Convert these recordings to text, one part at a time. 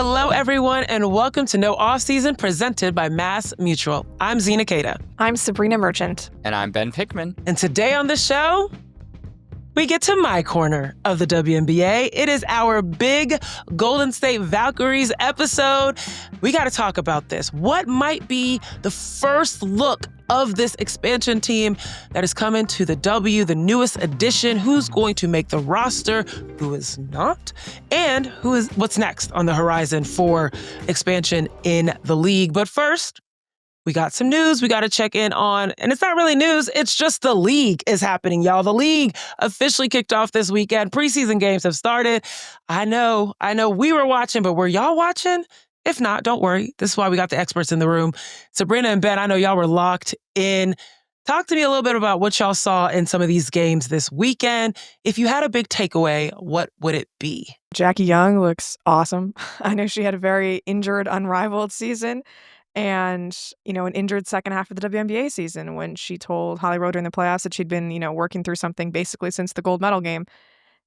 Hello, everyone, and welcome to No Offseason presented by Mass Mutual. I'm Zena. I'm Sabreena Merchant. And I'm Ben Pickman. And today on the show, we get to my corner of the WNBA. It is our big Golden State Valkyries episode. We got to talk about this. What might be the first look of this expansion team that is coming to the W, the newest addition? Who's going to make the roster? Who is not? And what's next on the horizon for expansion in the league? But first, we got some news we got to check in on. And it's not really news. It's just the league is happening, y'all. The league officially kicked off this weekend. Preseason games have started. I know we were watching, but were y'all watching? If not, don't worry. This is why we got the experts in the room. Sabreena and Ben, I know y'all were locked in. Talk to me a little bit about what y'all saw in some of these games this weekend. If you had a big takeaway, what would it be? Jackie Young looks awesome. I know she had a very injured, unrivaled season. And, an injured second half of the WNBA season when she told Holly Rowe during the playoffs that she'd been, working through something basically since the gold medal game.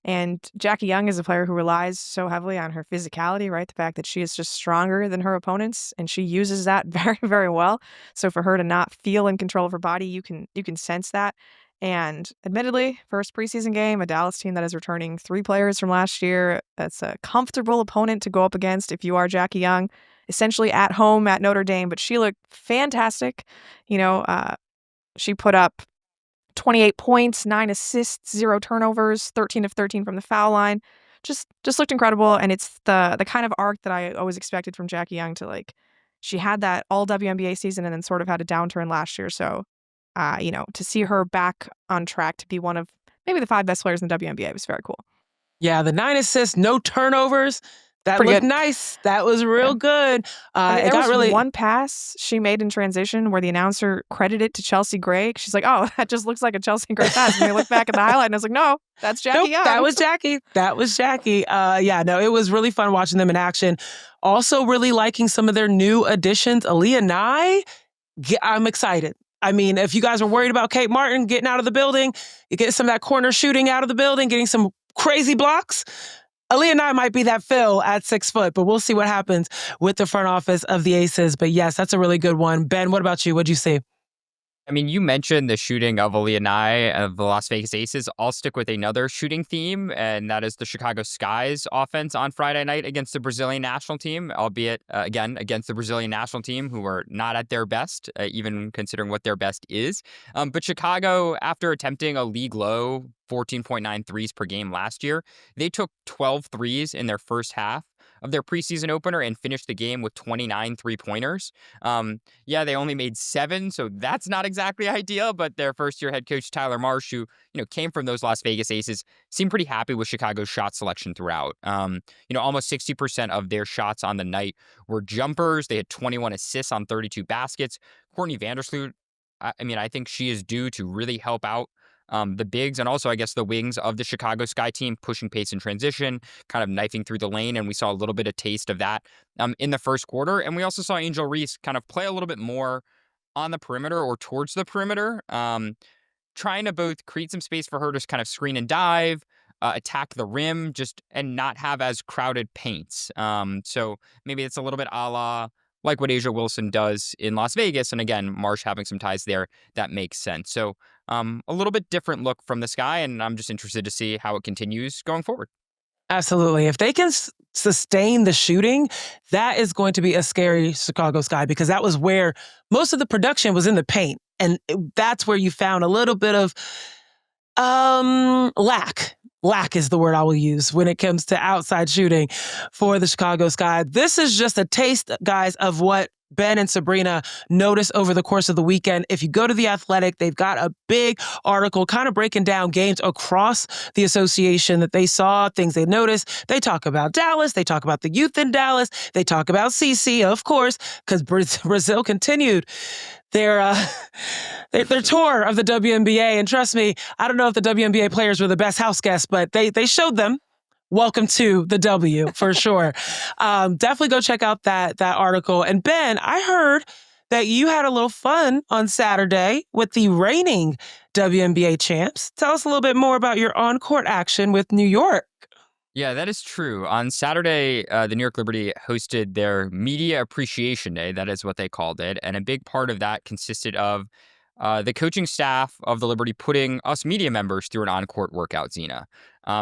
And Jackie Young is a player who relies so heavily on her physicality, right? The fact that she is just stronger than her opponents, and she uses that very, very well. So for her to not feel in control of her body, you can sense that. And admittedly, first preseason game, a Dallas team that is returning 3 players from last year. That's a comfortable opponent to go up against if you are Jackie Young, essentially at home at Notre Dame. But she looked fantastic. She put up 28 points, 9 assists, 0 turnovers, 13 of 13 from the foul line. Just looked incredible. And it's the kind of arc that I always expected from Jackie Young to she had that all WNBA season and then sort of had a downturn last year. So, to see her back on track to be one of maybe the 5 best players in the WNBA was very cool. Yeah, the 9 assists, no turnovers. That Pretty looked good. Nice. That was real good. There was one pass she made in transition where the announcer credited it to Chelsea Gray. She's like, "Oh, that just looks like a Chelsea Gray pass." And they look back at the highlight, and I was like, "No, that's Jackie Young." That was Jackie. It was really fun watching them in action. Also, really liking some of their new additions. Aaliyah Nye, I'm excited. I mean, if you guys were worried about Kate Martin getting out of the building, you get some of that corner shooting out of the building, getting some crazy blocks. Aaliyah Nye might be that fill at 6 foot, but we'll see what happens with the front office of the Aces. But yes, that's a really good one. Ben, what about you? What'd you see? I mean, you mentioned the shooting of Aaliyah Nye of the Las Vegas Aces. I'll stick with another shooting theme, and that is the Chicago Sky's offense on Friday night against the Brazilian national team, albeit, again, against the Brazilian national team, who were not at their best, even considering what their best is. But Chicago, after attempting a league-low 14.9 threes per game last year, they took 12 threes in their first half of their preseason opener and finished the game with 29 three-pointers. They only made 7, so that's not exactly ideal, but their first-year head coach, Tyler Marsh, who, came from those Las Vegas Aces, seemed pretty happy with Chicago's shot selection throughout. Almost 60% of their shots on the night were jumpers. They had 21 assists on 32 baskets. Courtney Vandersloot, I think she is due to really help out the bigs and also, I guess, the wings of the Chicago Sky team, pushing pace in transition, kind of knifing through the lane. And we saw a little bit of taste of that in the first quarter. And we also saw Angel Reese kind of play a little bit more on the perimeter or towards the perimeter, trying to both create some space for her to kind of screen and dive, attack the rim, and not have as crowded paints. So maybe it's a little bit a la like what Asia Wilson does in Las Vegas. And again, Marsh having some ties there, that makes sense. So a little bit different look from the Sky, and I'm just interested to see how it continues going forward. Absolutely. If they can sustain the shooting, that is going to be a scary Chicago Sky, because that was where most of the production was in the paint. And that's where you found a little bit of lack. Lack is the word I will use when it comes to outside shooting for the Chicago Sky. This is just a taste, guys, of what Ben and Sabreena noticed over the course of the weekend. If you go to The Athletic, they've got a big article kind of breaking down games across the association that they saw, things they noticed. They talk about Dallas. They talk about the youth in Dallas. They talk about CC, of course, because Brazil continued their tour of the WNBA. And trust me, I don't know if the WNBA players were the best house guests, but they showed them welcome to the W for sure. Definitely go check out that article. And Ben, I heard that you had a little fun on Saturday with the reigning WNBA champs. Tell us a little bit more about your on-court action with New York. Yeah, that is true. On Saturday, the New York Liberty hosted their Media Appreciation Day. That is what they called it. And a big part of that consisted of the coaching staff of the Liberty putting us media members through an on-court workout, Zena.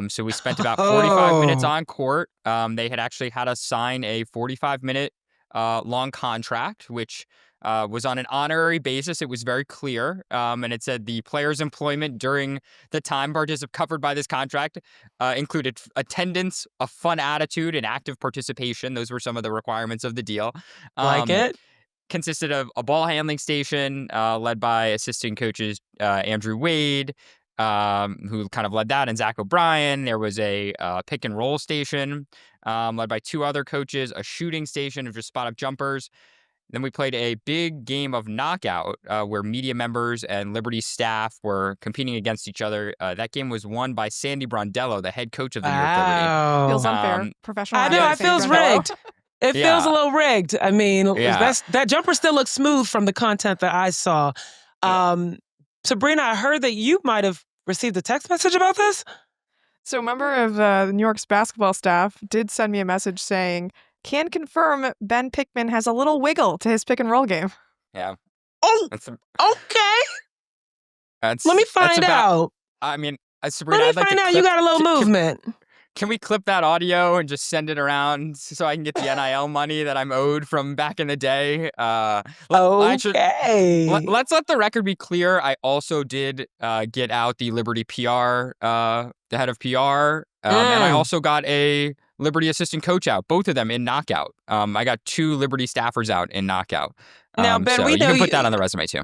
So we spent about 45 minutes Oh, on court. They had actually had us sign a 45-minute long contract, which was on an honorary basis. It was very clear. And it said the player's employment during the time covered by this contract included attendance, a fun attitude, and active participation. Those were some of the requirements of the deal. like Um, it. Consisted of a ball handling station led by assistant coaches Andrew Wade, who kind of led that, and Zach O'Brien. There was a pick and roll station led by two other coaches, a shooting station of just spot up jumpers. Then we played a big game of knockout where media members and Liberty staff were competing against each other. That game was won by Sandy Brondello, the head coach of the New York Liberty. Feels Wow. unfair. Professional I know, athlete it Sandy feels Brondello. rigged. It feels a Yeah. little rigged. I mean, Yeah. that jumper still looks smooth from the content that I saw. Sabreena, I heard that you might have received a text message about this. So a member of New York's basketball staff did send me a message saying, can confirm Ben Pickman has a little wiggle to his pick and roll game. Yeah. Oh, That's, okay. that's Let me that's find about, out. I mean, Sabrina, Let me I'd like find to out. clip, You got a little movement. Can we clip that audio and just send it around so I can get the NIL money that I'm owed from back in the day? Okay. Let's let the record be clear. I also did get out the Liberty PR, the head of PR, and I also got a Liberty assistant coach out, both of them in knockout. I got two Liberty staffers out in knockout. Now, Ben, so we you know can put that on the resume too.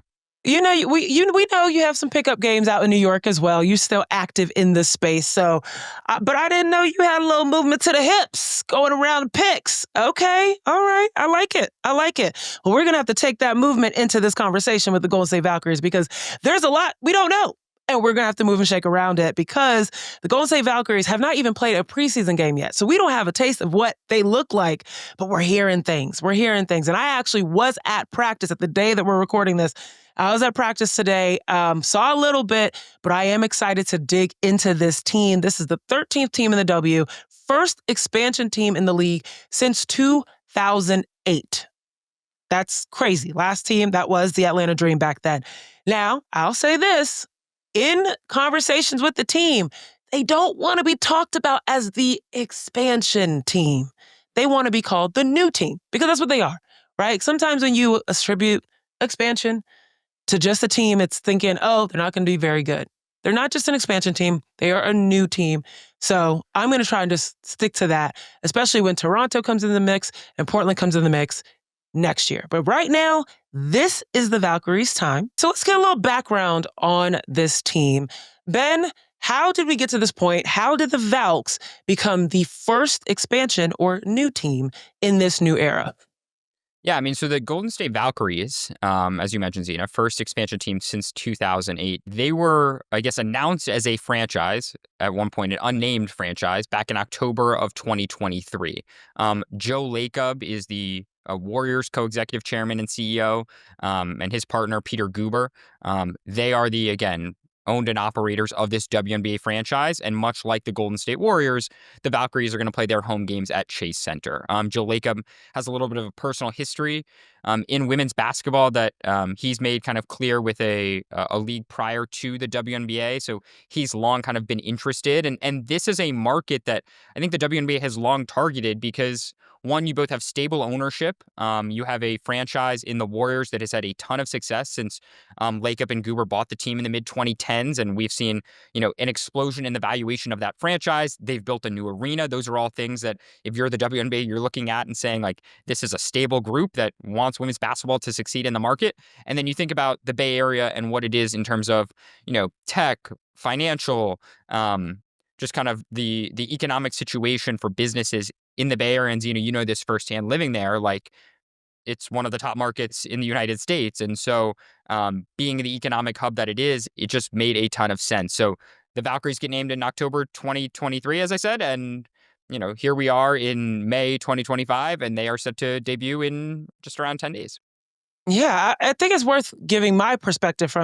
You know, we know you have some pickup games out in New York as well. You're still active in this space. So, but I didn't know you had a little movement to the hips going around picks. Okay. All right. I like it. I like it. Well, we're going to have to take that movement into this conversation with the Golden State Valkyries because there's a lot we don't know. And we're going to have to move and shake around it because the Golden State Valkyries have not even played a preseason game yet. So we don't have a taste of what they look like, but we're hearing things. We're hearing things. And I actually was at practice at the day that we're recording this. I was at practice today, saw a little bit, but I am excited to dig into this team. This is the 13th team in the W, first expansion team in the league since 2008. That's crazy. Last team, that was the Atlanta Dream back then. Now, I'll say this. In conversations with the team, they don't want to be talked about as the expansion team. They want to be called the new team because that's what they are, right? Sometimes when you attribute expansion to just a team, it's thinking, oh, they're not going to be very good. They're not just an expansion team. They are a new team. So I'm going to try and just stick to that, especially when Toronto comes in the mix and Portland comes in the mix next year. But right now, this is the Valkyries' time. So let's get a little background on this team. Ben, how did we get to this point? How did the Valks become the first expansion or new team in this new era? Yeah, I mean, so the Golden State Valkyries, as you mentioned, Zena, first expansion team since 2008. They were, I guess, announced as a franchise at one point, an unnamed franchise, back in October of 2023. Joe Lacob is the Warriors co-executive chairman and CEO, and his partner, Peter Guber. They are the, again, owned and operators of this WNBA franchise. And much like the Golden State Warriors, the Valkyries are going to play their home games at Chase Center. Joe Lacob has a little bit of a personal history in women's basketball that he's made kind of clear with a league prior to the WNBA. So he's long kind of been interested. And this is a market that I think the WNBA has long targeted because, one, you both have stable ownership. You have a franchise in the Warriors that has had a ton of success since Lacob and Guber bought the team in the mid-2010s, and we've seen, an explosion in the valuation of that franchise. They've built a new arena. Those are all things that if you're the WNBA, you're looking at and saying, like, this is a stable group that wants women's basketball to succeed in the market. And then you think about the Bay Area and what it is in terms of, tech, financial, just kind of the economic situation for businesses in the Bay Area. And, you know this firsthand living there, like, it's one of the top markets in the United States. And so being the economic hub that it is, it just made a ton of sense. So the Valkyries get named in October 2023, as I said. And, here we are in May 2025, and they are set to debut in just around 10 days. Yeah, I think it's worth giving my perspective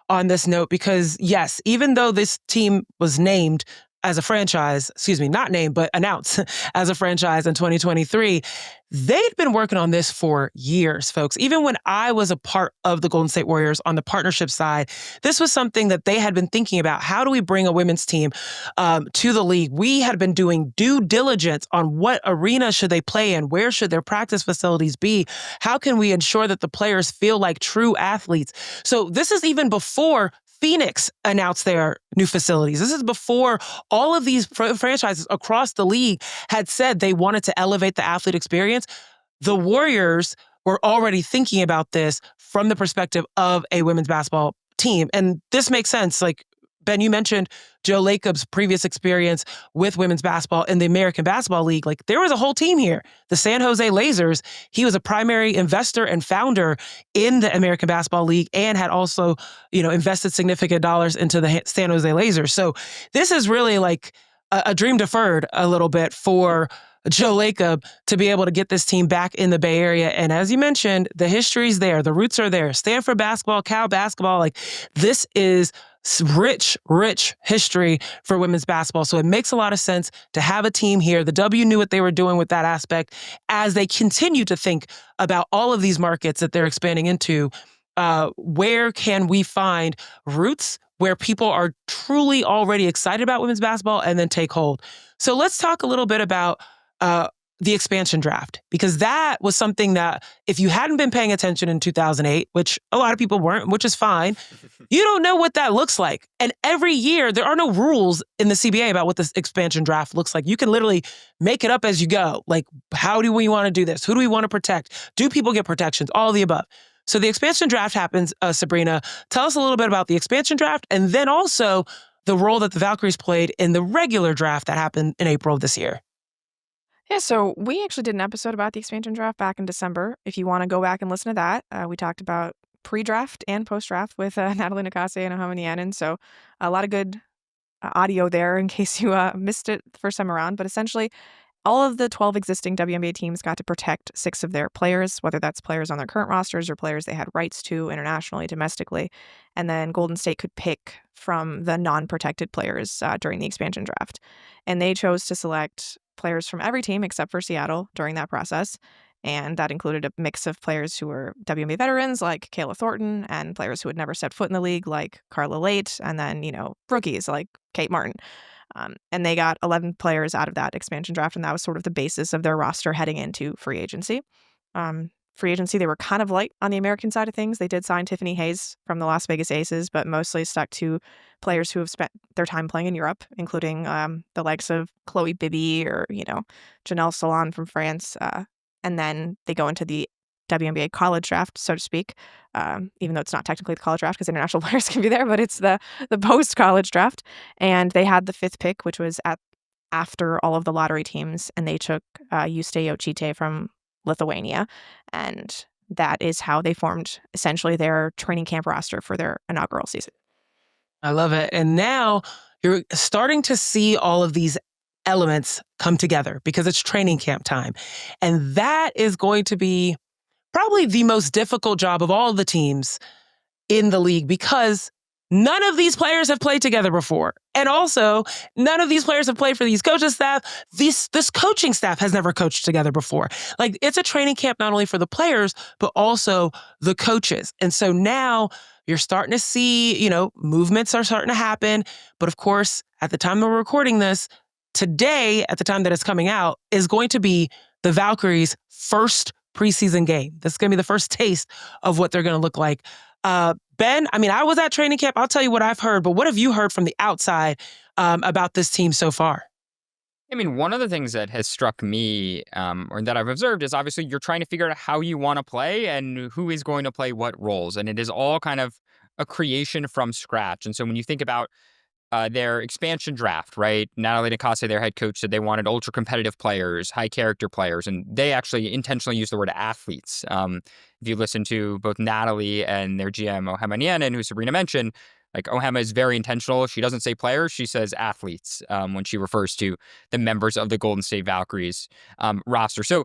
on this note because, yes, even though this team was named as a franchise, not named, but announced as a franchise in 2023, they'd been working on this for years, folks. Even when I was a part of the Golden State Warriors on the partnership side, this was something that they had been thinking about. How do we bring a women's team to the league? We had been doing due diligence on what arena should they play in, where should their practice facilities be, how can we ensure that the players feel like true athletes. So this is even before Phoenix announced their new facilities. This is before all of these franchises across the league had said they wanted to elevate the athlete experience. The Warriors were already thinking about this from the perspective of a women's basketball team. And this makes sense. Like, Ben, you mentioned Joe Lacob's previous experience with women's basketball in the American Basketball League. Like, there was a whole team here. The San Jose Lasers, he was a primary investor and founder in the American Basketball League and had also, invested significant dollars into the San Jose Lasers. So this is really like a dream deferred a little bit for Joe Lacob to be able to get this team back in the Bay Area. And as you mentioned, the history's there. The roots are there. Stanford basketball, Cal basketball, like this is rich history for women's basketball. So it makes a lot of sense to have a team here. The W knew what they were doing with that aspect as they continue to think about all of these markets that they're expanding into. Where can we find roots where people are truly already excited about women's basketball and then take hold? So let's talk a little bit about the expansion draft, because that was something that if you hadn't been paying attention in 2008, which a lot of people weren't, which is fine, you don't know what that looks like. And every year, there are no rules in the CBA about what this expansion draft looks like. You can literally make it up as you go. Like, how do we want to do this? Who do we want to protect? Do people get protections? All of the above. So the expansion draft happens, Sabreena. Tell us a little bit about the expansion draft and then also the role that the Valkyries played in the regular draft that happened in April of this year. Yeah, so we actually did an episode about the expansion draft back in December. If you want to go back and listen to that, we talked about pre-draft and post-draft with Natalie Nakase and Ohama Nianen. So a lot of good audio there in case you missed it the first time around. But essentially, all of the 12 existing WNBA teams got to protect 6 of their players, whether that's players on their current rosters or players they had rights to internationally, domestically. And then Golden State could pick from the non-protected players during the expansion draft. And they chose to select players from every team except for Seattle during that process. And that included a mix of players who were WNBA veterans like Kayla Thornton and players who had never stepped foot in the league like Carla Late, and then, rookies like Kate Martin. And they got 11 players out of that expansion draft, and that was sort of the basis of their roster heading into free agency. Free agency, they were kind of light on the American side of things. They did sign Tiffany Hayes from the Las Vegas Aces, but mostly stuck to players who have spent their time playing in Europe, including the likes of Chloe Bibby or, Janelle Solon from France. And then they go into the WNBA college draft, so to speak, even though it's not technically the college draft because international players can be there, but it's the post-college draft. And they had the 5th pick, which was after all of the lottery teams, and they took Juste Yochite from Lithuania. And that is how they formed essentially their training camp roster for their inaugural season. I love it. And now you're starting to see all of these elements come together because it's training camp time. And that is going to be probably the most difficult job of all the teams in the league because none of these players have played together before. And also, none of these players have played for these coaching staff. This coaching staff has never coached together before. Like, it's a training camp not only for the players, but also the coaches. And so now you're starting to see, movements are starting to happen. But of course, at the time that we're recording this, today, at the time that it's coming out, is going to be the Valkyries' first preseason game. This is going to be the first taste of what they're going to look like. Ben, I was at training camp. I'll tell you what I've heard, but what have you heard from the outside about this team so far? One of the things that has struck me or that I've observed is obviously you're trying to figure out how you want to play and who is going to play what roles. And it is all kind of a creation from scratch. And so when you think about their expansion draft, right? Natalie Nakase, their head coach, said they wanted ultra-competitive players, high-character players, and they actually intentionally used the word athletes. If you listen to both Natalie and their GM, Ohama Nianen, who Sabreena mentioned, like, Ohama is very intentional. She doesn't say players, she says athletes when she refers to the members of the Golden State Valkyries roster. So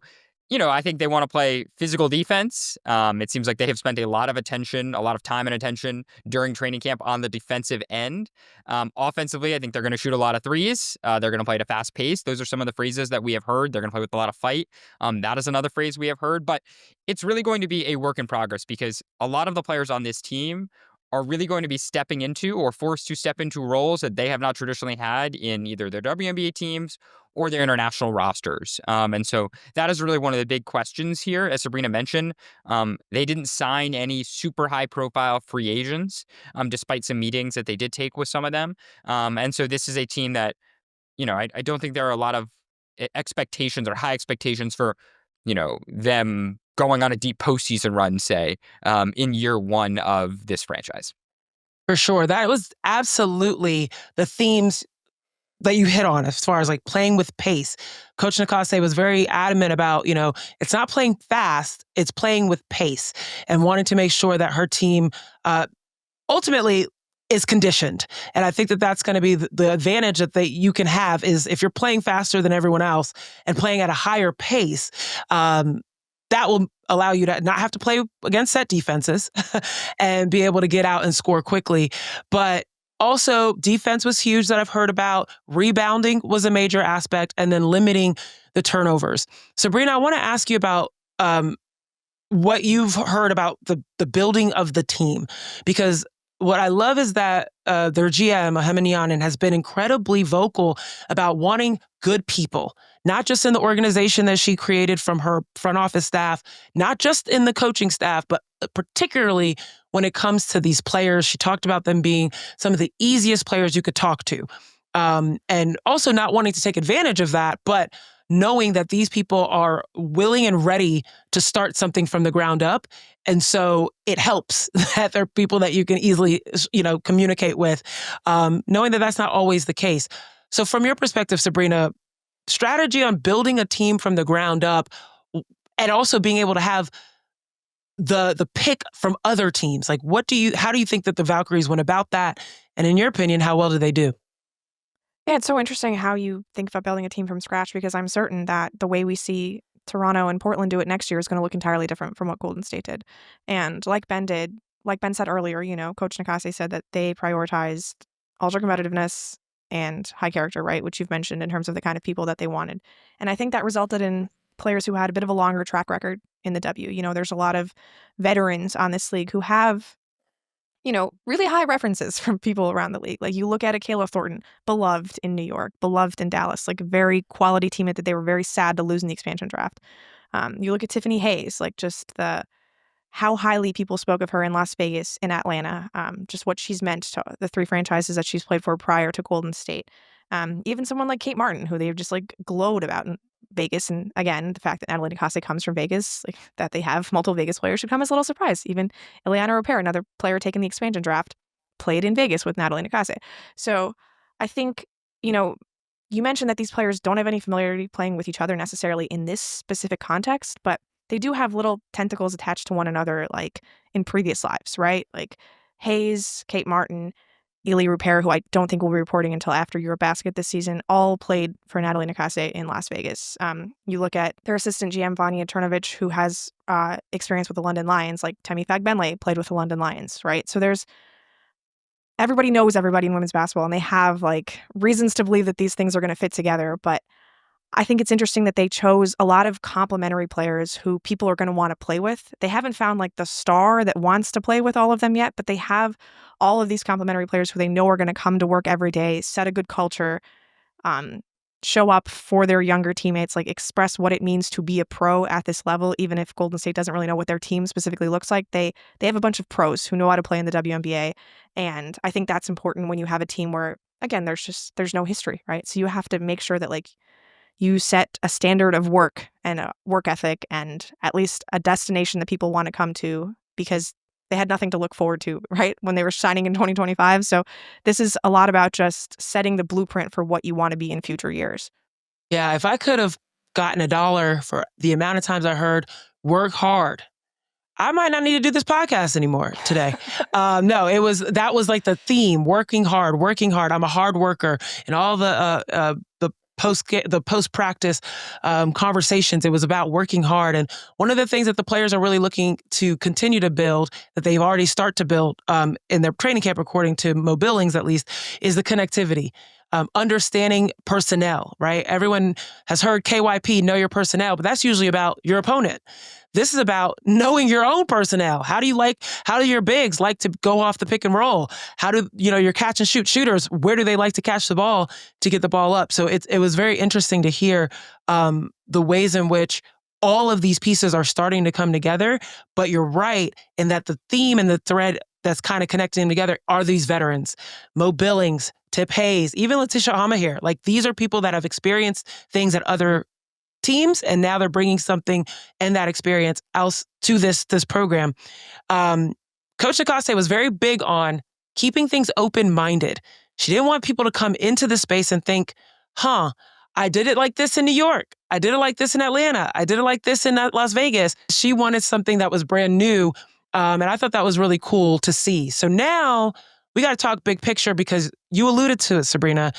I think they want to play physical defense. It seems like they have spent a lot of attention, a lot of time and attention during training camp on the defensive end. Offensively, I think they're going to shoot a lot of threes. They're going to play at a fast pace. Those are some of the phrases that we have heard. They're going to play with a lot of fight. That is another phrase we have heard. But it's really going to be a work in progress because a lot of the players on this team are really going to be stepping into or forced to step into roles that they have not traditionally had in either their WNBA teams or their international rosters. And so that is really one of the big questions here. As Sabreena mentioned, they didn't sign any super high profile free agents, despite some meetings that they did take with some of them. And so this is a team that, I don't think there are a lot of expectations or high expectations for, them going on a deep postseason run, say, in year one of this franchise. For sure. That was absolutely the themes that you hit on as far as like playing with pace. Coach Nakase was very adamant about, it's not playing fast, it's playing with pace and wanting to make sure that her team ultimately is conditioned. And I think that that's going to be the advantage that you can have is if you're playing faster than everyone else and playing at a higher pace, that will allow you to not have to play against set defenses and be able to get out and score quickly. But also, defense was huge that I've heard about. Rebounding was a major aspect, and then limiting the turnovers. Sabreena, I want to ask you about what you've heard about the building of the team, because what I love is that their GM, Ahemanianen, has been incredibly vocal about wanting good people, not just in the organization that she created from her front office staff, not just in the coaching staff, but particularly when it comes to these players. She talked about them being some of the easiest players you could talk to. And also not wanting to take advantage of that, but knowing that these people are willing and ready to start something from the ground up. And so it helps that they're people that you can easily, communicate with, knowing that that's not always the case. So from your perspective, Sabreena, strategy on building a team from the ground up and also being able to have the pick from other teams. Like how do you think that the Valkyries went about that? And in your opinion, how well did they do? Yeah, it's so interesting how you think about building a team from scratch, because I'm certain that the way we see Toronto and Portland do it next year is going to look entirely different from what Golden State did. And like Ben said earlier, Coach Nakase said that they prioritized ultra competitiveness and high character, right? Which you've mentioned in terms of the kind of people that they wanted. And I think that resulted in players who had a bit of a longer track record in the W. There's a lot of veterans on this league who have really high references from people around the league. Like you look at a Kayla Thornton, beloved in New York, beloved in Dallas, like a very quality teammate that they were very sad to lose in the expansion draft. You look at Tiffany Hayes, like just how highly people spoke of her in Las Vegas, in Atlanta, just what she's meant to the three franchises that she's played for prior to Golden State. Even someone like Kate Martin, who they've just like glowed about in Vegas. And again, the fact that Natalie Nakase comes from Vegas, like that they have multiple Vegas players should come as a little surprise. Even Ileana Rapere, another player taking the expansion draft, played in Vegas with Natalie Nakase. So I think, you mentioned that these players don't have any familiarity playing with each other necessarily in this specific context, but they do have little tentacles attached to one another, like in previous lives, right? Like Hayes, Kate Martin, Ely Rapere, who I don't think will be reporting until after Eurobasket this season, all played for Natalie Nakase in Las Vegas. You look at their assistant GM, Vanya Turnovich, who has experience with the London Lions, like Temi Fagbenle played with the London Lions, right? So everybody knows everybody in women's basketball, and they have like reasons to believe that these things are going to fit together. But I think it's interesting that they chose a lot of complementary players who people are going to want to play with. They haven't found like the star that wants to play with all of them yet, but they have all of these complementary players who they know are going to come to work every day, set a good culture, show up for their younger teammates, like express what it means to be a pro at this level. Even if Golden State doesn't really know what their team specifically looks like, they have a bunch of pros who know how to play in the WNBA. And I think that's important when you have a team where, again, there's no history, right? So you have to make sure that like you set a standard of work and a work ethic and at least a destination that people want to come to, because they had nothing to look forward to, right, when they were signing in 2025. So this is a lot about just setting the blueprint for what you want to be in future years. Yeah, if I could have gotten $1 for the amount of times I heard work hard, I might not need to do this podcast anymore today. No, that was like the theme, working hard. I'm a hard worker, and all the post practice conversations. It was about working hard, and one of the things that the players are really looking to continue to build, that they've already start to build in their training camp, according to Mo Billings at least, is the connectivity. Understanding personnel, right? Everyone has heard KYP, know your personnel, but that's usually about your opponent. This is about knowing your own personnel. How do your bigs like to go off the pick and roll? How do, your catch and shoot shooters, where do they like to catch the ball to get the ball up? So it was very interesting to hear the ways in which all of these pieces are starting to come together. But you're right in that the theme and the thread that's kind of connecting them together are these veterans. Mo Billings, Tip Hayes, even Letitia Hamaher. Like, these are people that have experienced things at other teams, and now they're bringing something and that experience else to this program. Coach Nakaste was very big on keeping things open-minded. She didn't want people to come into the space and think, I did it like this in New York. I did it like this in Atlanta. I did it like this in Las Vegas. She wanted something that was brand new. And I thought that was really cool to see. So now we got to talk big picture, because you alluded to it, Sabreena.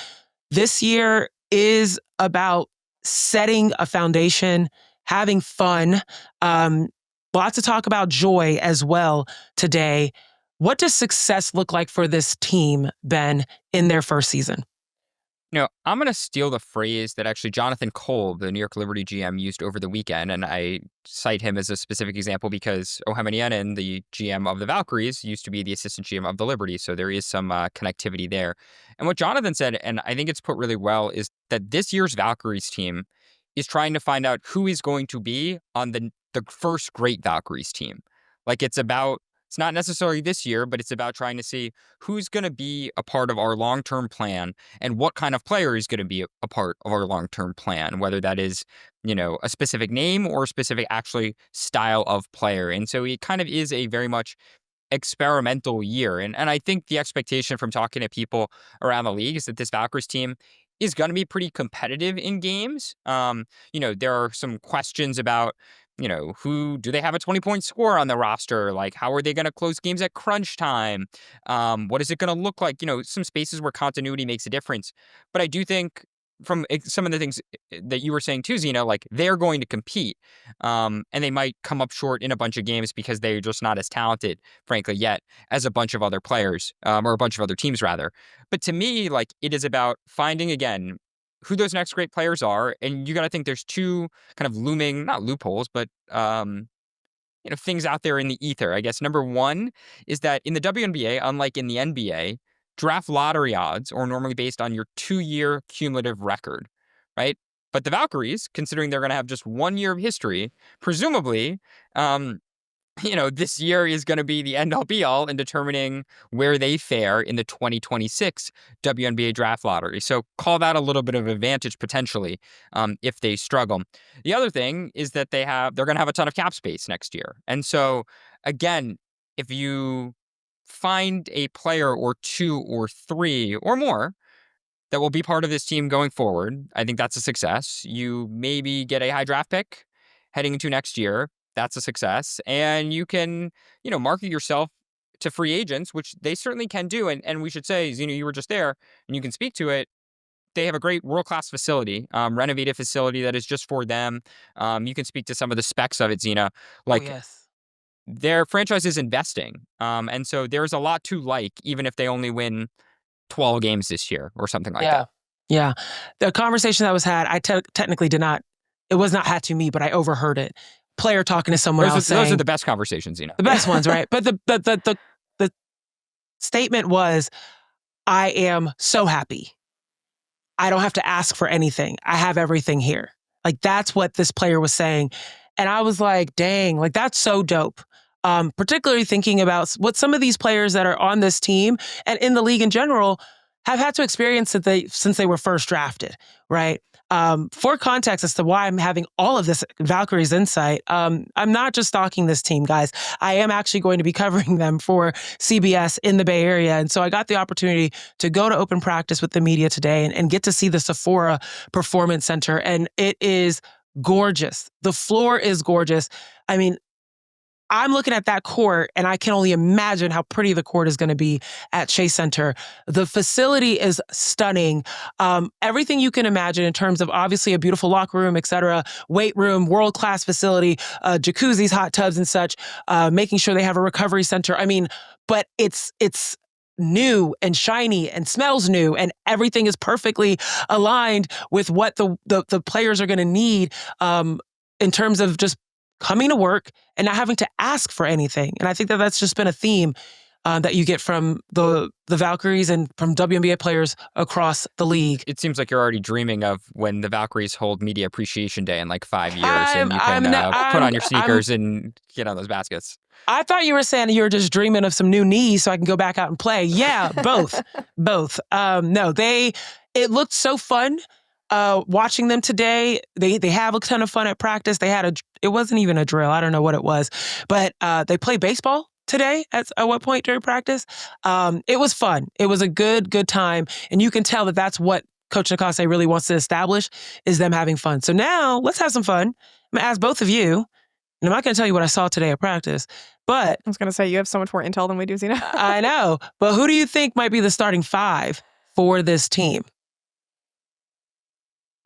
This year is about setting a foundation, having fun. Lots to talk about joy as well today. What does success look like for this team, Ben, in their first season? I'm going to steal the phrase that actually Jonathan Kolb, the New York Liberty GM, used over the weekend. And I cite him as a specific example because Ohemanienen, the GM of the Valkyries, used to be the assistant GM of the Liberty. So there is some connectivity there. And what Jonathan said, and I think it's put really well, is that this year's Valkyries team is trying to find out who is going to be on the first great Valkyries team. Like, it's not necessarily this year, but it's about trying to see who's going to be a part of our long-term plan and what kind of player is going to be a part of our long-term plan, whether that is, a specific name or a specific actually style of player. And so it kind of is a very much experimental year. And I think the expectation from talking to people around the league is that this Valkyries team is going to be pretty competitive in games. There are some questions about, who do they have a 20-point score on the roster? Like, how are they going to close games at crunch time? What is it going to look like? Some spaces where continuity makes a difference. But I do think from some of the things that you were saying too, Zena, like, they're going to compete. And they might come up short in a bunch of games because they're just not as talented, frankly, yet as a bunch of other players, or a bunch of other teams, rather. But to me, like, it is about finding, again, who those next great players are. And you got to think there's two kind of looming, not loopholes, but, things out there in the ether. I guess number one is that in the WNBA, unlike in the NBA, draft lottery odds are normally based on your 2-year cumulative record, right? But the Valkyries, considering they're going to have just 1 year of history, presumably, this year is going to be the end-all be-all in determining where they fare in the 2026 WNBA draft lottery. So call that a little bit of advantage potentially if they struggle. The other thing is that they're going to have a ton of cap space next year. And so, again, if you find a player or two or three or more that will be part of this team going forward, I think that's a success. You maybe get a high draft pick heading into next year. That's a success. And you can, market yourself to free agents, which they certainly can do. And we should say, Zena, you were just there and you can speak to it. They have a great world-class facility, renovated facility that is just for them. You can speak to some of the specs of it, Zena. Like, yes. Their franchise is investing. And so there's a lot to like, even if they only win 12 games this year or something like that. Yeah. The conversation that was had, I technically did not, it was not had to me, but I overheard it. Player talking to someone else saying, those are the best conversations, the best ones, right? But the statement was, I am so happy. I don't have to ask for anything. I have everything here. Like, that's what this player was saying. And I was like, dang, like, that's so dope. Particularly thinking about what some of these players that are on this team and in the league in general have had to experience since they were first drafted, right? For context as to why I'm having all of this Valkyries insight, I'm not just stalking this team, guys. I am actually going to be covering them for CBS in the Bay Area. And so I got the opportunity to go to open practice with the media today and get to see the Sephora Performance Center. And it is gorgeous. The floor is gorgeous. I mean, I'm looking at that court, and I can only imagine how pretty the court is going to be at Chase Center. The facility is stunning. Everything you can imagine in terms of obviously a beautiful locker room, et cetera, weight room, world-class facility, jacuzzis, hot tubs and such, making sure they have a recovery center. I mean, but it's new and shiny and smells new, and everything is perfectly aligned with what the players are going to need in terms of just coming to work and not having to ask for anything. And I think that that's just been a theme that you get from the Valkyries and from WNBA players across the league. It seems like you're already dreaming of when the Valkyries hold Media Appreciation Day in like 5 years, and you can put on your sneakers and get on those baskets. I thought you were saying you were just dreaming of some new knees so I can go back out and play. Yeah, both. No, it looked so fun. Watching them today, they have a ton of fun at practice. It wasn't even a drill. I don't know what it was, but they played baseball today at what point during practice. It was fun. It was a good time. And you can tell that that's what Coach Nakase really wants to establish, is them having fun. So now let's have some fun. I'm going to ask both of you, and I'm not going to tell you what I saw today at practice, but I was going to say, you have so much more intel than we do, Zena. I know, but who do you think might be the starting 5 for this team?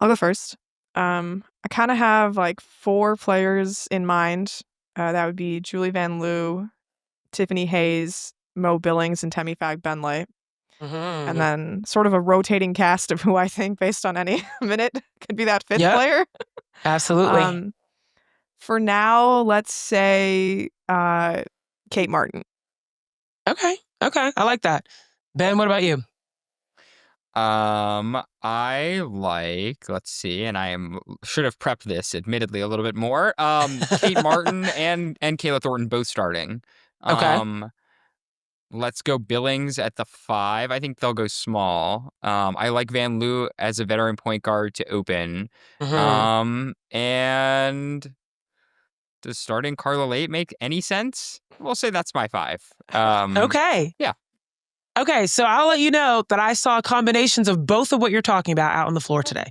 I'll go first. I kind of have like 4 players in mind. That would be Julie Van Loo, Tiffany Hayes, Mo Billings, and Temi Fag-Benley. And then sort of a rotating cast of who I think, based on any minute, could be that 5th player. Absolutely. For now, let's say Kate Martin. Okay. I like that. Ben, what about you? I like, let's see, and should have prepped this admittedly a little bit more. Kate Martin and Kayla Thornton both starting. Okay. Let's go Billings at the 5. I think they'll go small. I like Van Loo as a veteran point guard to open. And does starting Carla Late make any sense? We'll say that's my 5. Okay. Yeah. Okay, so I'll let you know that I saw combinations of both of what you're talking about out on the floor today.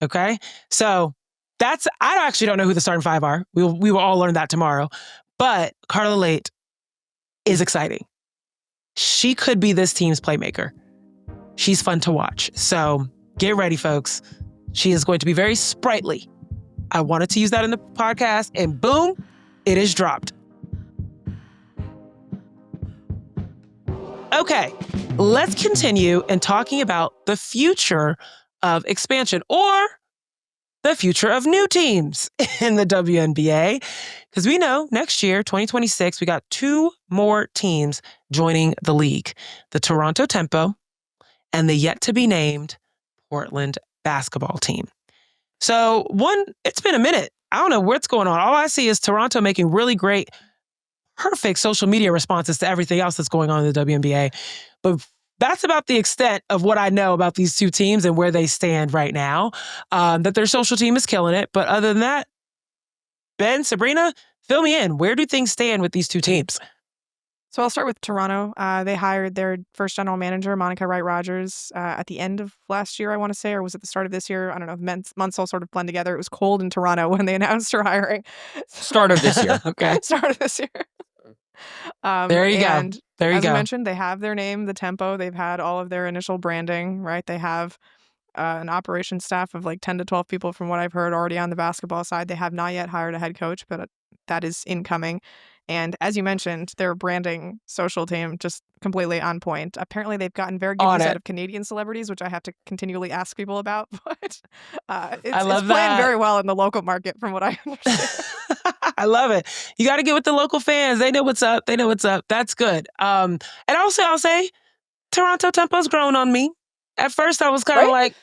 Okay? So I actually don't know who the starting 5 are. We will all learn that tomorrow. But Carla Late is exciting. She could be this team's playmaker. She's fun to watch. So get ready, folks. She is going to be very sprightly. I wanted to use that in the podcast, and boom, it is dropped. Okay, let's continue in talking about the future of expansion, or the future of new teams in the WNBA. Because we know next year, 2026, we got 2 more teams joining the league. The Toronto Tempo and the yet-to-be-named Portland basketball team. So it's been a minute. I don't know what's going on. All I see is Toronto making really great, perfect social media responses to everything else that's going on in the WNBA. But that's about the extent of what I know about these 2 teams and where they stand right now. That their social team is killing it. But other than that, Ben, Sabreena, fill me in. Where do things stand with these 2 teams? So I'll start with Toronto. They hired their first general manager, Monica Wright-Rogers, at the end of last year, I want to say, or was it the start of this year? I don't know. Months all sort of blend together. It was cold in Toronto when they announced her hiring. Start of this year. Okay. Start of this year. There you go. As I mentioned, they have their name, the Tempo. They've had all of their initial branding, right? They have an operations staff of like 10 to 12 people from what I've heard already on the basketball side. They have not yet hired a head coach, but that is incoming. And as you mentioned, their branding social team just completely on point. Apparently, they've gotten very good use out of Canadian celebrities, which I have to continually ask people about. But it's playing very well in the local market, from what I understand. I love it. You got to get with the local fans. They know what's up. That's good. And also, I'll say, Toronto Tempo's grown on me. At first, I was kind of like,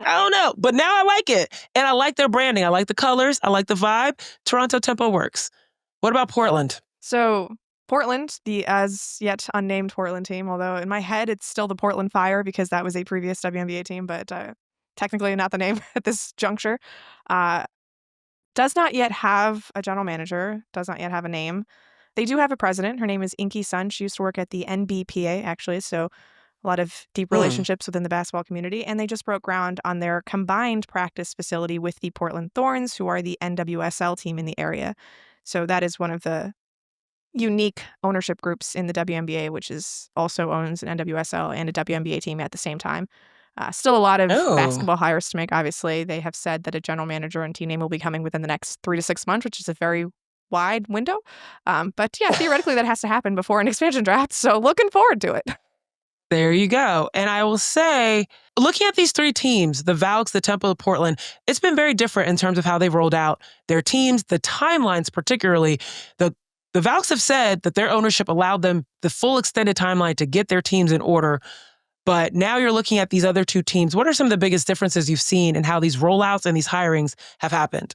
I don't know. But now I like it. And I like their branding. I like the colors. I like the vibe. Toronto Tempo works. What about Portland? So Portland, the as yet unnamed Portland team, although in my head it's still the Portland Fire because that was a previous WNBA team, but technically not the name at this juncture, does not yet have a general manager, does not yet have a name. They do have a president. Her name is Inky Sun. She used to work at the NBPA, actually, so a lot of deep relationships within the basketball community. And they just broke ground on their combined practice facility with the Portland Thorns, who are the NWSL team in the area. So that is one of the unique ownership groups in the WNBA, which is also owns an NWSL and a WNBA team at the same time. Still a lot of Oh, basketball hires to make, obviously. They have said that a general manager and team name will be coming within the next 3 to 6 months, which is a very wide window. But yeah, theoretically, that has to happen before an expansion draft. So looking forward to it. there you go. And I will say, looking at these three teams, the Valks, the Temple, of Portland, it's been very different in terms of how they've rolled out their teams, the timelines particularly. The Valks have said that their ownership allowed them the full extended timeline to get their teams in order. But now you're looking at these other two teams. What are some of the biggest differences you've seen in how these rollouts and these hirings have happened?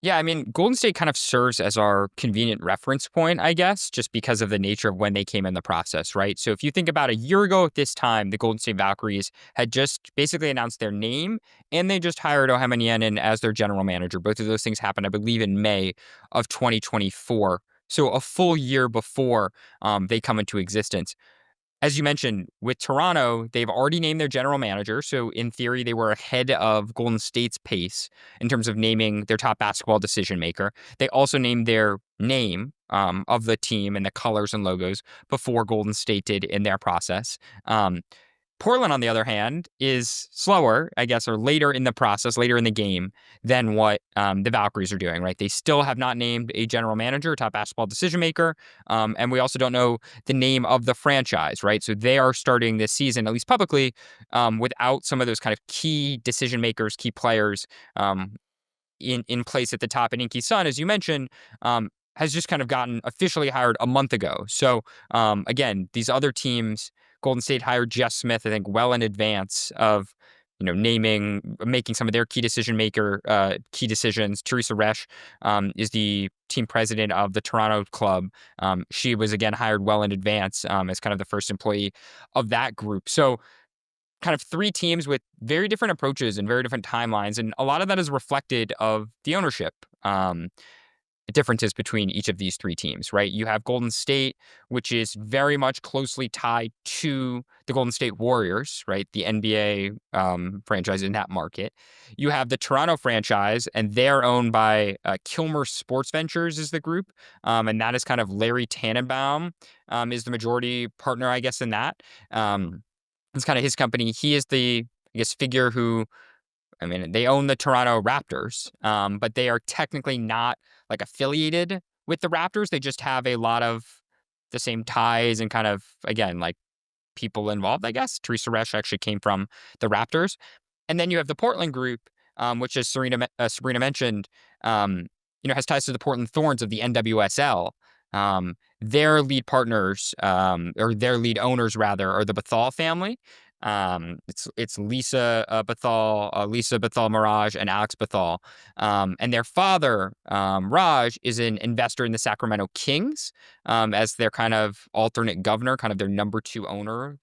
Yeah, I mean, Golden State kind of serves as our convenient reference point, I guess, just because of the nature of when they came in the process, right? So if you think about a year ago at this time, the Golden State Valkyries had just basically announced their name and they just hired Ohema Yenin as their general manager. Both of those things happened, I believe, in May of 2024. So a full year before they come into existence. As you mentioned, with Toronto, they've already named their general manager. So in theory, they were ahead of Golden State's pace in terms of naming their top basketball decision maker. They also named their name of the team and the colors and logos before Golden State did in their process. Portland, on the other hand, is slower, I guess, or later in the process, later in the game than what the Valkyries are doing, right? They still have not named a general manager, top basketball decision maker. And we also don't know the name of the franchise, right? So they are starting this season, at least publicly, without some of those kind of key decision makers, key players in place at the top. And Inky Sun, as you mentioned, has just kind of gotten officially hired a month ago. So again, these other teams, Golden State hired Jess Smith, I think, well in advance of making some of their key key decisions. Teresa Resch is the team president of the Toronto club. She was again hired well in advance as kind of the first employee of that group. So kind of three teams with very different approaches and very different timelines. And a lot of that is reflected of the ownership differences between each of these three teams, right? You have Golden State, which is very much closely tied to the Golden State Warriors, right? The NBA franchise in that market. You have the Toronto franchise, and they're owned by Kilmer Sports Ventures is the group. And that is kind of Larry Tannenbaum is the majority partner, I guess, in that. It's kind of his company. He is the, I guess, figure who, I mean, they own the Toronto Raptors, but they are technically not like affiliated with the Raptors. They just have a lot of the same ties and kind of, again, like people involved, I guess. Teresa Resch actually came from the Raptors. And then you have the Portland group, which, as Sabreena mentioned, has ties to the Portland Thorns of the NWSL. Their lead partners, or their lead owners, rather, are the Bethal family. It's Lisa Bethal Mirage, and Alex Bethal. And their father, Raj, is an investor in the Sacramento Kings as their kind of alternate governor, kind of their number two owner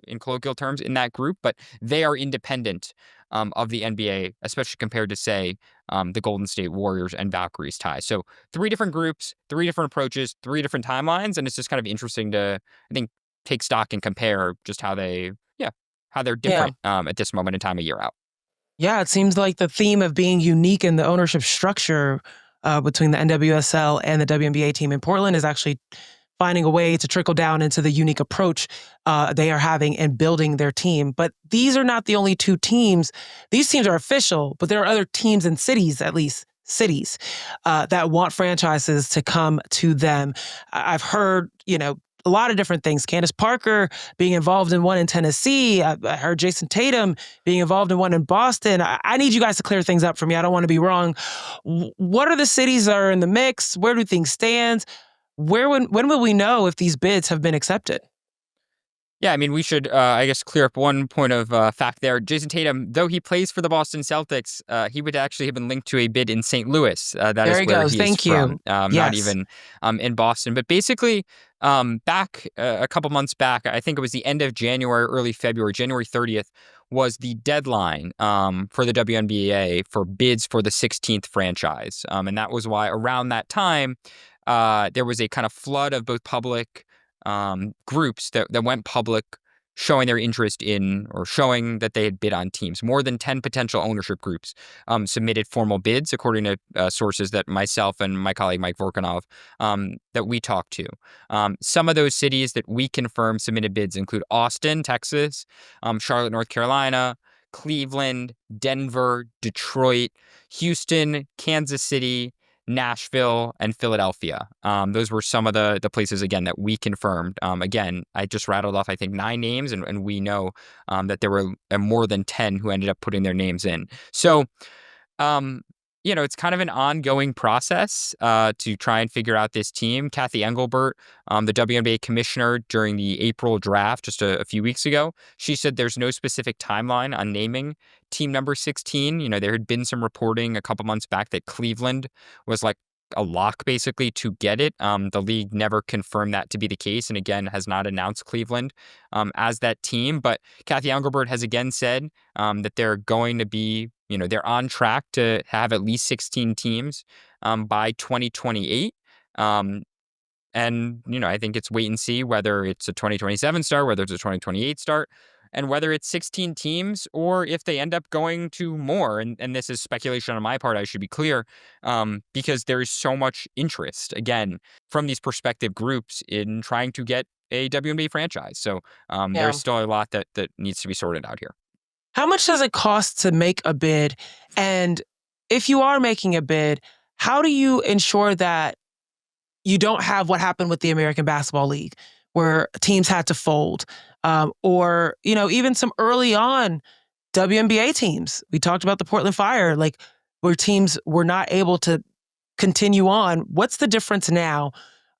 in colloquial terms in that group. But they are independent of the NBA, especially compared to, say, the Golden State Warriors and Valkyries ties. So three different groups, three different approaches, three different timelines. And it's just kind of interesting to, I think, take stock and compare just how they're Yeah. different at this moment in time a year out. Yeah, it seems like the theme of being unique in the ownership structure between the NWSL and the WNBA team in Portland is actually finding a way to trickle down into the unique approach they are having in building their team. But these are not the only two teams. These teams are official, but there are other teams and cities, at least cities, that want franchises to come to them. I've heard, a lot of different things. Candace Parker being involved in one in Tennessee. I heard Jason Tatum being involved in one in Boston. I need you guys to clear things up for me. I don't want to be wrong. What are the cities that are in the mix? Where do things stand? When will we know if these bids have been accepted? Yeah, I mean, we should, I guess, clear up one point of fact there. Jason Tatum, though he plays for the Boston Celtics, he would actually have been linked to a bid in St. Louis. That There is he where goes. he Thank is you. from, not Yes. even in Boston. But basically, back a couple months back, I think it was the end of January, early February, January 30th, was the deadline for the WNBA for bids for the 16th franchise. And that was why around that time, there was a kind of flood of both public groups that went public showing their interest in or showing that they had bid on teams. More than 10 potential ownership groups submitted formal bids, according to sources that myself and my colleague Mike Vorkunov that we talked to. Some of those cities that we confirmed submitted bids include Austin, Texas, Charlotte, North Carolina, Cleveland, Denver, Detroit, Houston, Kansas City, Nashville, and Philadelphia. Those were some of the places, again, that we confirmed. Again, I just rattled off, I think, 9 names, and we know that there were more than 10 who ended up putting their names in. So, it's kind of an ongoing process to try and figure out this team. Kathy Engelbert, the WNBA commissioner during the April draft just a few weeks ago, she said there's no specific timeline on naming team number 16. There had been some reporting a couple months back that Cleveland was like a lock basically to get it. The league never confirmed that to be the case, and again has not announced Cleveland as that team. But Kathy Engelbert has again said that they're going to be, they're on track to have at least 16 teams by 2028. And, I think it's wait and see whether it's a 2027 start, whether it's a 2028 start, and whether it's 16 teams or if they end up going to more. And this is speculation on my part, I should be clear, because there is so much interest, again, from these prospective groups in trying to get a WNBA franchise. So there's still a lot that needs to be sorted out here. How much does it cost to make a bid? And if you are making a bid, how do you ensure that you don't have what happened with the American Basketball League, where teams had to fold, or, even some early on WNBA teams? We talked about the Portland Fire, where teams were not able to continue on. What's the difference now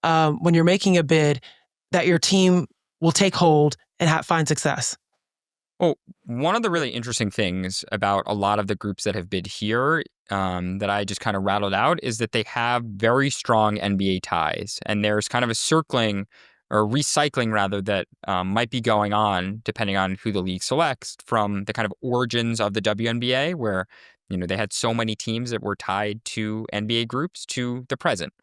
when you're making a bid that your team will take hold and find success? Well, one of the really interesting things about a lot of the groups that have bid here that I just kind of rattled out is that they have very strong NBA ties. And there's kind of a circling or recycling, rather, that might be going on depending on who the league selects from the kind of origins of the WNBA, where they had so many teams that were tied to NBA groups to the present.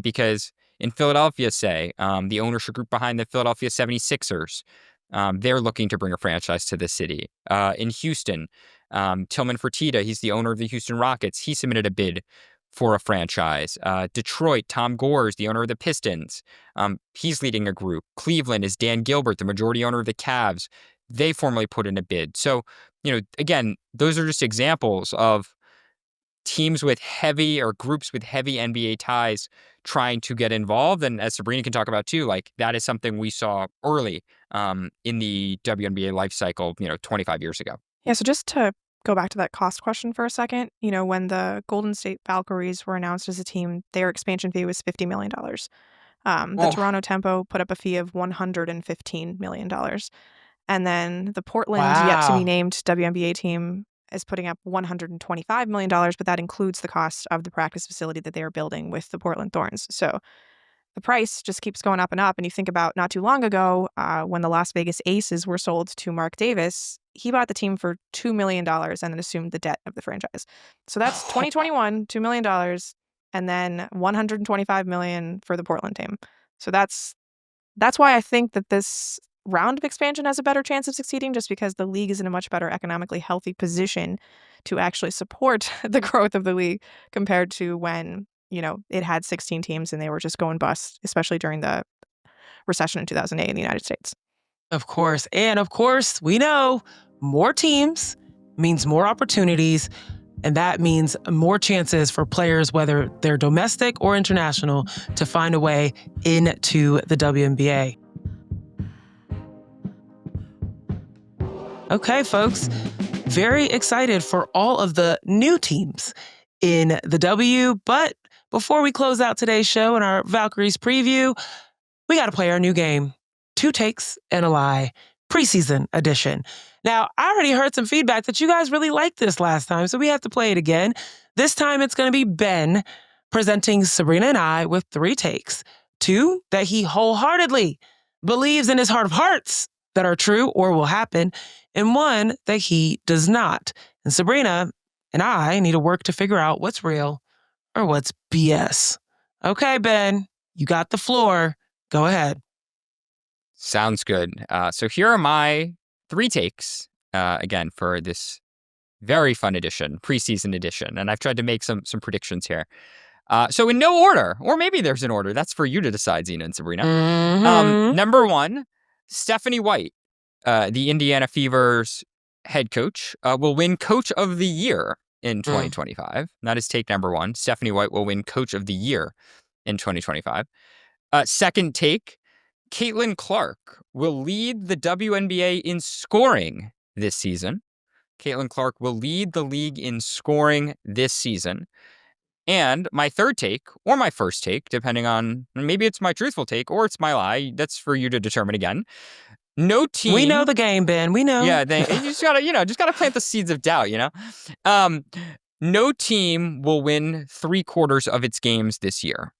Because in Philadelphia, say, the ownership group behind the Philadelphia 76ers, they're looking to bring a franchise to the city. In Houston, Tillman Fertitta, he's the owner of the Houston Rockets. He submitted a bid for a franchise. Detroit, Tom Gores, the owner of the Pistons. He's leading a group. Cleveland is Dan Gilbert, the majority owner of the Cavs. They formally put in a bid. So, again, those are just examples of teams with heavy or groups with heavy NBA ties trying to get involved. And as Sabreena can talk about too, that is something we saw early in the WNBA life cycle, 25 years ago. Yeah, so just to go back to that cost question for a second, when the Golden State Valkyries were announced as a team, their expansion fee was $50 million. The Toronto Tempo put up a fee of $115 million. And then the Portland yet to be named WNBA team is putting up $125 million, but that includes the cost of the practice facility that they are building with the Portland Thorns. So the price just keeps going up and up. And you think about not too long ago when the Las Vegas Aces were sold to Mark Davis, he bought the team for $2 million and then assumed the debt of the franchise. So that's 2021, $2 million, and then $125 million for the Portland team. So that's why I think that this round of expansion has a better chance of succeeding, just because the league is in a much better economically healthy position to actually support the growth of the league compared to when, it had 16 teams and they were just going bust, especially during the recession in 2008 in the United States. Of course. And of course, we know more teams means more opportunities. And that means more chances for players, whether they're domestic or international, to find a way into the WNBA. Okay, folks, very excited for all of the new teams in the W. But before we close out today's show and our Valkyries preview, we got to play our new game, 2 Takes and a Lie, preseason edition. Now, I already heard some feedback that you guys really liked this last time, so we have to play it again. This time it's going to be Ben presenting Sabreena and I with 3 takes. 2 that he wholeheartedly believes in his heart of hearts that are true or will happen, and 1 that he does not. And Sabreena and I need to work to figure out what's real or what's BS. Okay, Ben, you got the floor. Go ahead. Sounds good. So here are my 3 takes, again, for this very fun edition, preseason edition. And I've tried to make some predictions here. So in no order, or maybe there's an order. That's for you to decide, Zena and Sabreena. Mhm. Number 1, Stephanie White, the Indiana Fever's head coach, will win Coach of the Year in 2025. That is take number 1. Stephanie White will win Coach of the Year in 2025. Second take, Caitlin Clark will lead the WNBA in scoring this season. Caitlin Clark will lead the league in scoring this season. And my third take, or my first take, depending on, maybe it's my truthful take or it's my lie. That's for you to determine again. No team. We know the game, Ben. We know. Yeah, you just gotta plant the seeds of doubt, No team will win 3/4 of its games this year.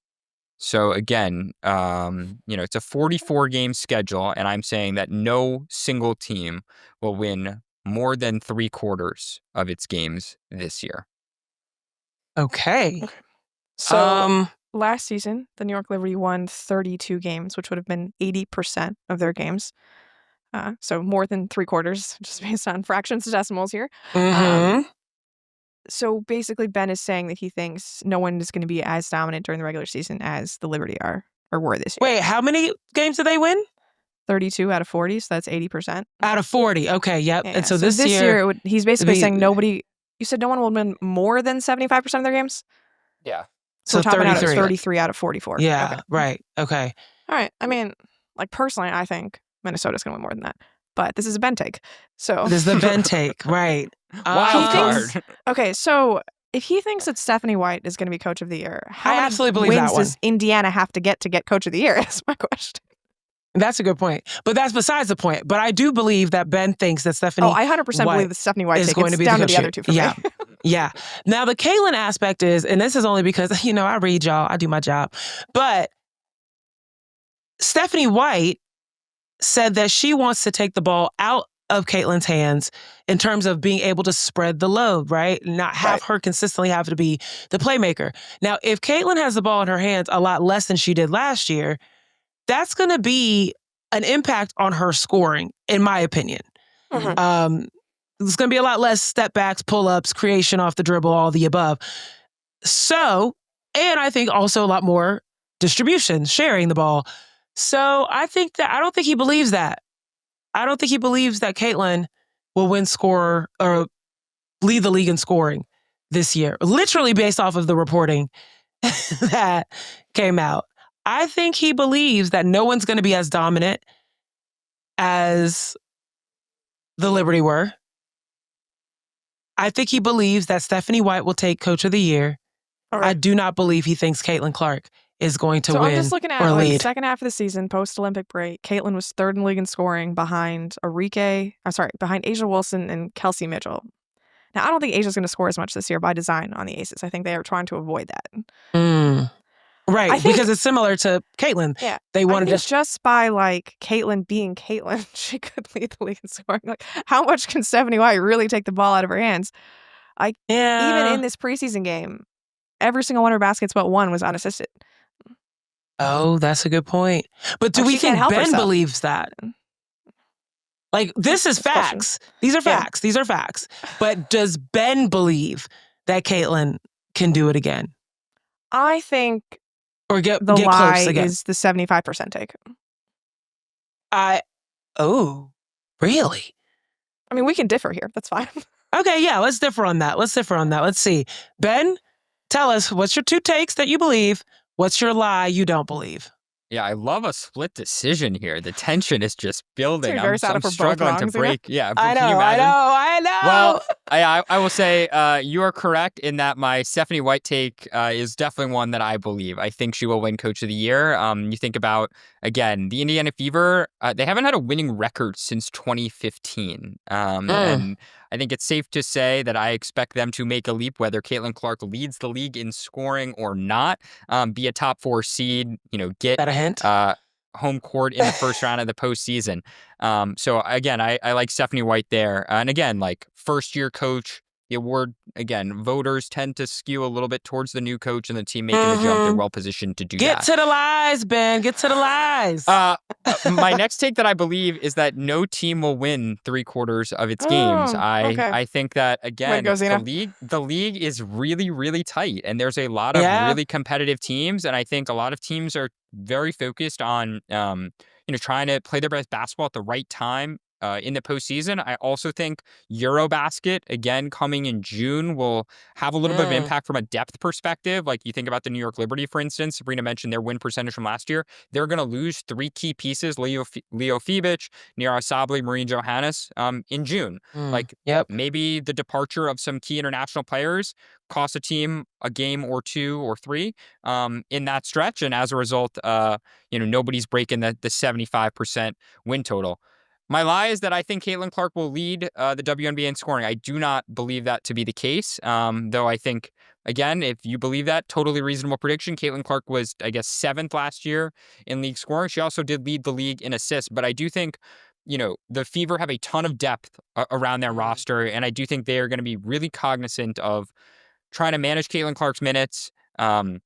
So again, it's a 44-game schedule, and I'm saying that no single team will win more than 3/4 of its games this year. Okay. So last season, the New York Liberty won 32 games, which would have been 80% of their games. So more than 3/4, just based on fractions to decimals here. So basically, Ben is saying that he thinks no one is going to be as dominant during the regular season as the Liberty are or were this year. Wait, how many games did they win? 32 out of 40, so that's 80%. Out of 40. Okay, yep. Yeah, And so this year he's basically saying nobody. You said no one will win more than 75% of their games? Yeah. So we're talking about 33 out of 44. Yeah, okay. Right. Okay. All right. I mean, personally, I think Minnesota's going to win more than that. But this is a Ben take. So this is the Ben take, right? Wild card. Okay, so if he thinks that Stephanie White is going to be Coach of the Year, how I many absolutely believe wins that one. does Indiana have to get Coach of the Year? That's my question. That's a good point. But that's besides the point. But I do believe that Ben thinks that Stephanie I 100% believe that Stephanie White is going to be down the to the other two for me. Yeah. Now, the Caitlin aspect is, and this is only because, I read y'all, I do my job. But Stephanie White said that she wants to take the ball out of Caitlin's hands in terms of being able to spread the load, right? Not have her consistently have to be the playmaker. Now, if Caitlin has the ball in her hands a lot less than she did last year, that's going to be an impact on her scoring, in my opinion. There's going to be a lot less step backs, pull-ups, creation off the dribble, all the above. So, and I think also a lot more distribution, sharing the ball. So I don't think he believes that. I don't think he believes that Caitlin will win scorer or lead the league in scoring this year, literally based off of the reporting that came out. I think he believes that no one's going to be as dominant as the Liberty were. I think he believes that Stephanie White will take Coach of the Year. I do not believe he thinks Caitlin Clark is going to win or lead. So I'm just looking at the second half of the season, post-Olympic break, Caitlin was third in the league in scoring behind Asia Wilson and Kelsey Mitchell. Now, I don't think Asia's going to score as much this year by design on the Aces. I think they are trying to avoid that. Right, because it's similar to Caitlin. Yeah, they wanted just by Caitlin being Caitlin, she could lead the league in scoring. How much can Stephanie White really take the ball out of her hands? Even in this preseason game, every single one of her baskets but one was unassisted. Oh, that's a good point. But do we think Ben believes that? This is facts. These are facts. These are facts. But does Ben believe that Caitlin can do it again? I think or get lie close again. Is the 75% take. Really? I mean, we can differ here. That's fine. Okay, yeah, let's differ on that. Let's see. Ben, tell us, what's your 2 takes that you believe? What's your lie you don't believe? Yeah, I love a split decision here. The tension is just building. I'm struggling to break. Yeah, I know. Well, I will say you are correct in that my Stephanie White take is definitely one that I believe. I think she will win Coach of the Year. You think about, again, the Indiana Fever, they haven't had a winning record since 2015. And I think it's safe to say that I expect them to make a leap, whether Caitlin Clark leads the league in scoring or not, be a top 4 seed, get that a hint? Home court in the first round of the postseason. So again, I like Stephanie White there. And again, first year coach, the award, again, voters tend to skew a little bit towards the new coach and the team making the jump. They're well positioned to do Get that. to the lies, Ben. Get to the lies. My next take that I believe is that no team will win 3/4 of its games. Okay. I think that, again, go, Zena. the league is really, really tight, and there's a lot of really competitive teams, and I think a lot of teams are very focused on trying to play their best basketball at the right time in the postseason. I also think Eurobasket, again, coming in June, will have a little bit of impact from a depth perspective. Like you think about the New York Liberty, for instance. Sabreena mentioned their win percentage from last year. They're going to lose 3 key pieces, Leo Fibic, Nira Sabli, Maureen Johannes, in June. Maybe the departure of some key international players cost a team a game or 2 or 3 in that stretch. And as a result, nobody's breaking the 75% win total. My lie is that I think Caitlin Clark will lead the WNBA in scoring. I do not believe that to be the case, though I think, again, if you believe that, totally reasonable prediction. Caitlin Clark was, I guess, 7th last year in league scoring. She also did lead the league in assists, but I do think, the Fever have a ton of depth around their roster, and I do think they are going to be really cognizant of trying to manage Caitlin Clark's minutes and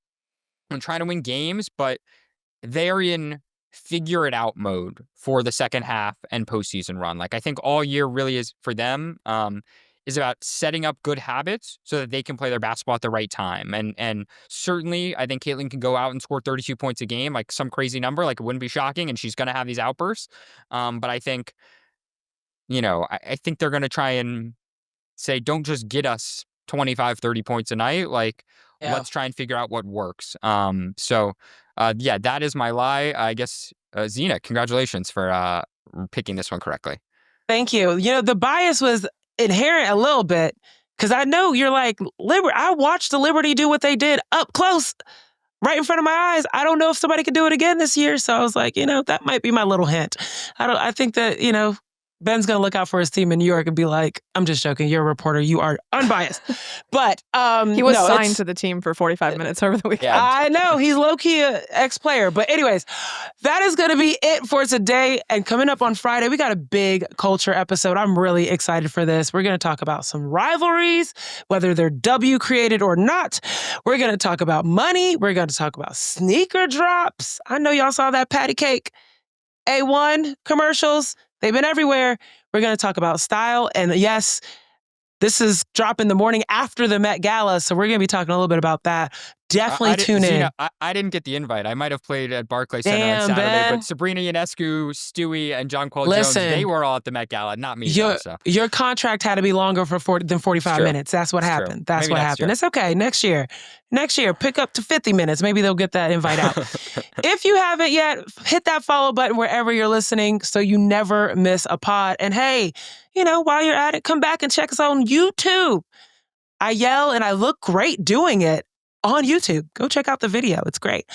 trying to win games, but they're in figure it out mode for the second half and postseason run. Like I think all year really is for them is about setting up good habits so that they can play their basketball at the right time. And certainly I think Caitlin can go out and score 32 points a game, like some crazy number, like it wouldn't be shocking, and she's going to have these outbursts. But I think, I think they're going to try and say, don't just get us 25, 30 points a night. Let's try and figure out what works. That is my lie. I guess, Zena, congratulations for picking this one correctly. Thank you. The bias was inherent a little bit because I know you're like, I watched the Liberty do what they did up close, right in front of my eyes. I don't know if somebody could do it again this year. So I was like, that might be my little hint. I think that, Ben's going to look out for his team in New York and be like, I'm just joking. You're a reporter. You are unbiased. But he was signed to the team for 45 minutes over the weekend. Yeah. I know. He's low-key an ex-player. But anyways, that is going to be it for today. And coming up on Friday, we got a big culture episode. I'm really excited for this. We're going to talk about some rivalries, whether they're W created or not. We're going to talk about money. We're going to talk about sneaker drops. I know y'all saw that patty cake A1 commercials. They've been everywhere. We're going to talk about style. And yes, this is dropping the morning after the Met Gala. So we're going to be talking a little bit about that. Definitely tune in. I didn't get the invite. I might have played at Barclays Center on Saturday, Ben. But Sabreena Ionescu, Stewie, and John Paul Jones, they were all at the Met Gala, not me. Your contract had to be longer than 45 minutes. That's what happened. That's what happened. It's okay. Next year, pick up to 50 minutes. Maybe they'll get that invite out. If you haven't yet, hit that follow button wherever you're listening so you never miss a pod. And hey, while you're at it, come back and check us out on YouTube. I yell and I look great doing it on YouTube. Go check out the video. It's great.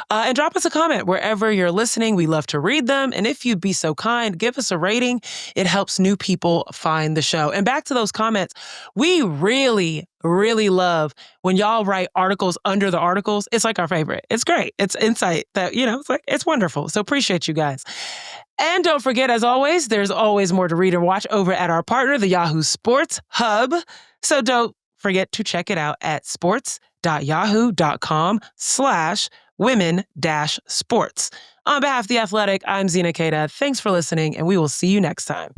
And drop us a comment wherever you're listening. We love to read them. And if you'd be so kind, give us a rating. It helps new people find the show. And back to those comments, we really, really love when y'all write articles under the articles. It's like our favorite. It's great. It's insight that, it's wonderful. So appreciate you guys. And don't forget, as always, there's always more to read and watch over at our partner, the Yahoo Sports Hub. So don't forget to check it out at sports.yahoo.com/women-sports. On behalf of The Athletic, I'm Zena Keita. Thanks for listening, and we will see you next time.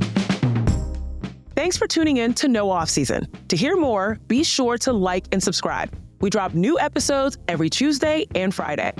Thanks for tuning in to No Off Season. To hear more, be sure to like and subscribe. We drop new episodes every Tuesday and Friday.